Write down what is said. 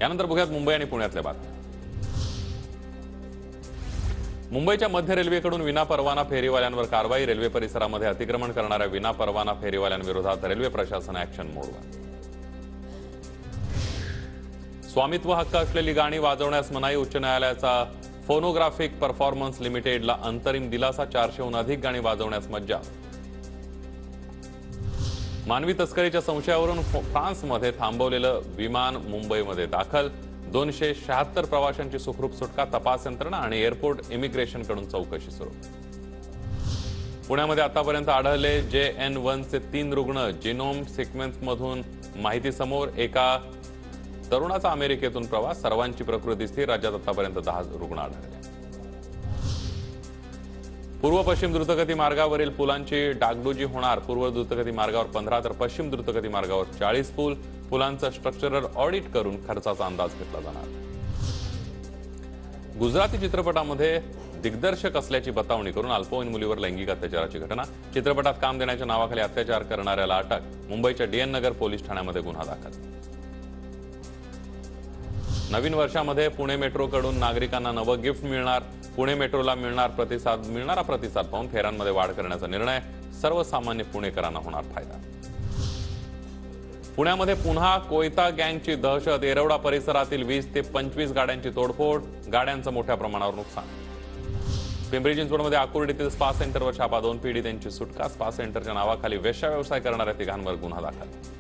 यानंतर बघूयात मुंबई आणि पुण्यातल्या बातम्या। मुंबईच्या मध्य रेल्वेकडून विनापरवाना फेरीवाल्यांवर कारवाई। रेल्वे परिसरामध्ये अतिक्रमण करणाऱ्या विनापरवाना फेरीवाल्यांविरोधात रेल्वे प्रशासन ॲक्शन मोडवर। स्वामित्व हक्क असलेली गाणी वाजवण्यास मनाई। उच्च न्यायालयाचा फोनोग्राफिक परफॉर्मन्स लिमिटेडला अंतरिम दिलासा। 400हून अधिक गाणी वाजवण्यास मज्जाव। मानवी तस्करीच्या संशयावरून फ्रान्समध्ये थांबवलेलं विमान मुंबईमध्ये दाखल। 276 प्रवाशांची सुखरूप सुटका। तपास यंत्रणा आणि एअरपोर्ट इमिग्रेशनकडून चौकशी सुरू। पुण्यामध्ये आतापर्यंत आढळले JN1चे 3 रुग्ण। जिनोम सिक्वेन्समधून माहिती समोर। एका तरुणाचा अमेरिकेतून प्रवास। सर्वांची प्रकृती स्थिर। राज्यात आतापर्यंत 10 रुग्ण आढळले। पूर्व पश्चिम द्रुतगती मार्गावरील पुलांची डागडुजी होणार। पूर्व द्रुतगती मार्गावर 15 तर पश्चिम द्रुतगती मार्गावर 40 पूल। पुलांचं स्ट्रक्चरल ऑडिट करून खर्चाचा अंदाज घेतला जाणार। गुजराती चित्रपटामध्ये दिग्दर्शक असल्याची बतावणी करून अल्पवयीन मुलीवर लैंगिक अत्याचाराची घटना। चित्रपटात काम देण्याच्या नावाखाली अत्याचार करणाऱ्याला अटक। मुंबईच्या DN नगर पोलीस ठाण्यामध्ये गुन्हा दाखल। नवीन वर्षामध्ये पुणे मेट्रोकडून नागरिकांना नवं गिफ्ट मिळणार। पुणे मेट्रोला मिळणारा प्रतिसाद पाहून फेऱ्यांमध्ये वाढ करण्याचा निर्णय। सर्वसामान्य पुणेकरांना होणार फायदा। पुण्यामध्ये पुन्हा कोयता गँगची दहशत। येरवडा परिसरातील 20 ते 25 गाड्यांची तोडफोड। गाड्यांचं मोठ्या प्रमाणावर नुकसान। पिंपरी चिंचवडमध्ये आकुर्डीतील स्पा सेंटरवर छापा। 2 पीडितांची सुटका। स्पा सेंटरच्या नावाखाली वेश्या व्यवसाय करणाऱ्या तिघांवर गुन्हा दाखल।